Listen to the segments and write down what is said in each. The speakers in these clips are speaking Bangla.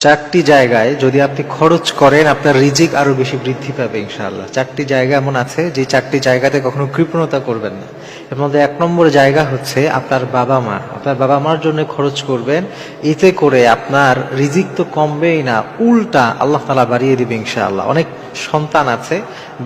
চারটি জায়গায় যদি আপনি খরচ করেন আপনার রিজিক আরো বেশি বৃদ্ধি পাবে ইনশাআল্লাহ। চারটি জায়গা এমন আছে যে চারটি জায়গাতে কখনো কৃপণতা করবেন না। এর মধ্যে এক নম্বর জায়গা হচ্ছে আপনার বাবা মা। আপনার বাবা মার জন্য খরচ করবেন, এতে করে আপনার রিজিক তো কমবেই না, উল্টা আল্লাহ তাআলা বাড়িয়ে দিবে ইনশাআল্লাহ। অনেক সন্তান আছে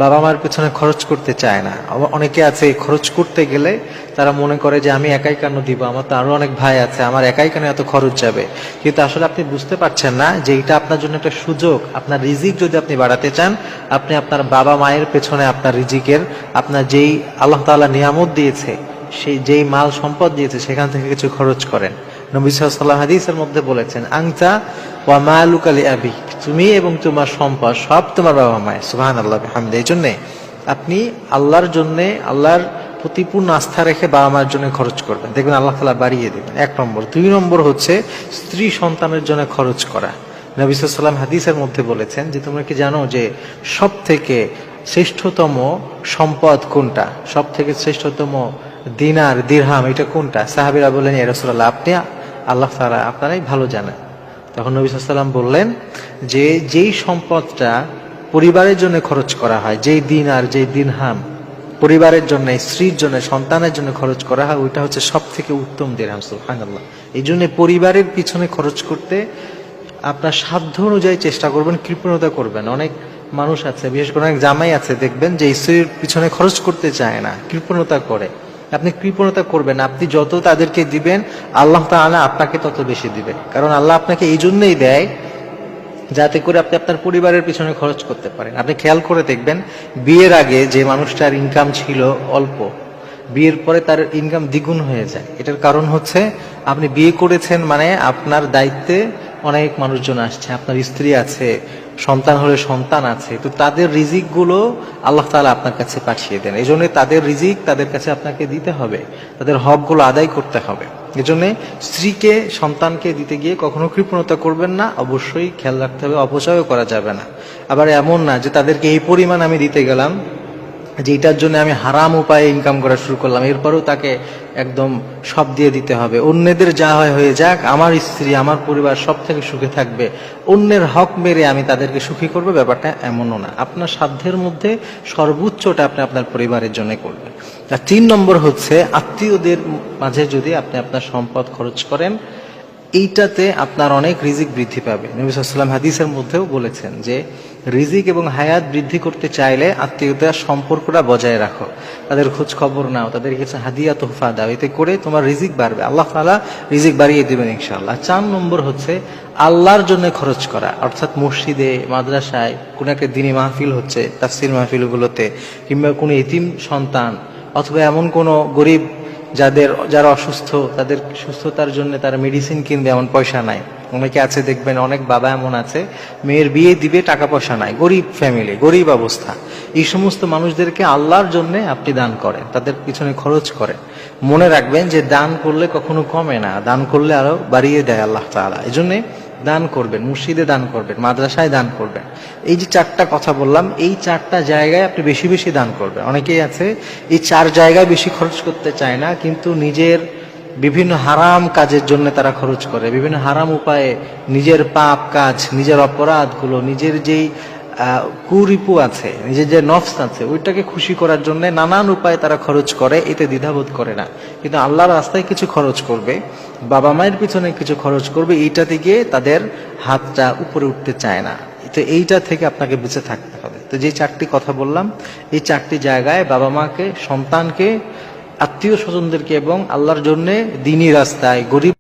বাবা মার পেছনে খরচ করতে চায় না। অনেকে আছে খরচ করতে গেলে তারা মনে করে যে আমি একাই কেন দিব, আমার তো আরো অনেক ভাই আছে, আমার একাই কেন এত খরচ যাবে। কিন্তু আসলে আপনি বুঝতে পারছেন না যে এটা আপনার জন্য একটা সুযোগ। আপনার রিজিক যদি আপনি বাড়াতে চান, আপনি আপনার বাবা মায়ের পেছনে আপনার রিজিকের, আপনার যেই আল্লাহ তাআলা নিয়ামত দিয়েছে, সেই যেই মাল সম্পদ দিয়েছে সেখান থেকে কিছু খরচ করেন। নবী সাল্লাল্লাহু আলাইহি ওয়াসাল্লাম হাদিসের মধ্যে বলেছেন, আনতা ওয়া মালুকা লিআবি, তুমি এবং তোমার সম্পদ সব তোমার বাবা মায়ের। সুবহানাল্লাহ বিহামদিহি। এই জন্য আপনি আল্লাহর জন্য, আল্লাহর প্রতি পূর্ণ আস্থা রেখে বাবা মার জন্য খরচ করবেন, দেখবেন আল্লাহ তাআলা বাড়িয়ে দেবেন। এক নম্বর। দুই নম্বর হচ্ছে স্ত্রী সন্তানের জন্য খরচ করা। নবী সাল্লাল্লাহু আলাইহি ওয়াসাল্লাম হাদিসের মধ্যে বলেছেন যে তোমরা কি জানো যে সব থেকে শ্রেষ্ঠতম সম্পদ কোনটা, সব থেকে শ্রেষ্ঠতম দিনার দিরহাম এটা কোনটা? সাহাবীরা বললেন, ইয়া রাসূলুল্লাহ, আপনি আল্লাহ তাআলা আপনারাই ভালো জানেন। তখন নবী সাল্লাল্লাহু আলাইহি ওয়াসাল্লাম বললেন যে যেই সম্পদটা পরিবারের জন্য খরচ করা হয়, যেই দিনার যেই দিরহাম পরিবারের জন্য, স্ত্রীর জন্য, সন্তানের জন্য খরচ করা হয়, ওইটা হচ্ছে সব থেকে উত্তম দিরহাম। সুবহানাল্লাহ। এই জন্য পরিবারের পিছনে খরচ করতে আপনার সাধ্য অনুযায়ী চেষ্টা করবেন, কৃপণতা করবেন। অনেক মানুষ আছে, বিশেষ করে অনেক জামাই আছে, দেখবেন যে স্ত্রীর পিছনে খরচ করতে চায় না, কৃপণতা করে। আপনি কৃপণতা করবেন, আপনি যত তাদেরকে দিবেন আল্লাহ তাআলা আপনাকে তত বেশি দিবে। কারণ আল্লাহ আপনাকে এই জন্যই দেয় যাতে করে আপনি আপনার পরিবারের পিছনে খরচ করতে পারেন। আপনি খেয়াল করে দেখবেন, বিয়ের আগে যে মানুষটার ইনকাম ছিল অল্প, বিয়ের পরে তার ইনকাম দ্বিগুণ হয়ে যায়। এটার কারণ হচ্ছে আপনি বিয়ে করেছেন, মানে আপনার দায়িত্বে অনেক মানুষজন আসছে, আপনার স্ত্রী আছে, সন্তান হলে সন্তান আছে, তো তাদের রিজিক গুলো আল্লাহ তাআলা আপনার কাছে পাঠিয়ে দেন। এই জন্য তাদের রিজিক তাদের কাছে আপনাকে দিতে হবে, তাদের হক গুলো আদায় করতে হবে। এই জন্য স্ত্রীকে, সন্তানকে দিতে গিয়ে কখনো কৃপণতা করবেন না, অবশ্যই খেয়াল রাখতে হবে, অপচয়ও করা যাবে না। আবার এমন না যে তাদেরকে এই পরিমাণ আমি দিতে গেলাম যে এটার জন্য আমি হারাম উপায়ে ইনকাম করা শুরু করলাম, এরপরেও তাকে একদম সব দিয়ে দিতে হবে। অন্যদের যা হয় হয়ে যাক, আমার স্ত্রী, আমার পরিবার সব থেকে সুখে থাকবে, অন্যের হক মেরে আমি তাদেরকে সুখী করবো, ব্যাপারটা এমনও না। আপনার সাধ্যের মধ্যে সর্বোচ্চটা আপনি আপনার পরিবারের জন্য করবেন। আর 3 নম্বর হচ্ছে আত্মীয়দের মাঝে যদি আপনি আপনার সম্পদ খরচ করেন, এইটাতে আপনার অনেক রিজিক বৃদ্ধি পাবে। নবী সাল্লাল্লাহু আলাইহি ওয়াসাল্লাম হাদিসের মধ্যেও বলেছেন যে রিজিক এবং হায়াত বৃদ্ধি করতে চাইলে আত্মীয়তার সম্পর্কটা বজায় রাখো, তাদের খোঁজ খবর নাও, তাদের কিছু হাদিয়া তোহফা দাও, এতে করে তোমার রিজিক বাড়বে, আল্লাহ তাআলা রিজিক বাড়িয়ে দিবেন ইনশাআল্লাহ। 4 নম্বর হচ্ছে আল্লাহর জন্য খরচ করা, অর্থাৎ মসজিদে, মাদ্রাসায় কোন একটা দ্বীনি মাহফিল হচ্ছে, তাফসীর মাহফিলগুলোতে, কিংবা কোনো এতিম সন্তান অথবা এমন কোনো গরিব যারা অসুস্থ, তাদের সুস্থতার জন্য তারা মেডিসিন কিনবে, এমন পয়সা নাই। অনেকে আছে দেখবেন, অনেক বাবা এমন আছে মেয়ের বিয়ে দিবে, টাকা পয়সা নাই, গরিব ফ্যামিলি, গরিব অবস্থা। এই সমস্ত মানুষদেরকে আল্লাহর জন্য আপনি দান করেন, তাদের পিছনে খরচ করেন। মনে রাখবেন যে দান করলে কখনো কমে না, দান করলে আরো বাড়িয়ে দেয় আল্লাহ তাআলা। এই জন্যে দান করবেন, মসজিদে দান করবেন, মাদ্রাসায় দান করবেন। এই যে 4টা কথা বললাম, এই 4টা জায়গায় আপনি বেশি বেশি দান করবেন। অনেকেই আছে এই 4 জায়গায় বেশি খরচ করতে চায় না, কিন্তু নিজের বিভিন্ন হারাম কাজের জন্য তারা খরচ করে, বিভিন্ন হারাম উপায়ে নিজের পাপ কাজ, নিজের অপরাধগুলো, নিজের যেই কুরিপু আছে, নিজের যে নফস আছে, ওইটাকে খুশি করার জন্য নানান উপায়ে তারা খরচ করে, এতে দ্বিধাবোধ করে না। কিন্তু আল্লাহর রাস্তায় কিছু খরচ করবে, বাবা মায়ের পিছনে কিছু খরচ করবে, এইটাতে গিয়ে তাদের হাতটা উপরে উঠতে চায় না। তো এইটা থেকে আপনাকে বেঁচে থাকতে হবে। তো যে 4টি কথা বললাম, এই 4টি জায়গায় বাবা মাকে, সন্তানকে, আত্মীয় স্বজনদেরকে এবং আল্লাহর জন্য দ্বীনি রাস্তায় গরিব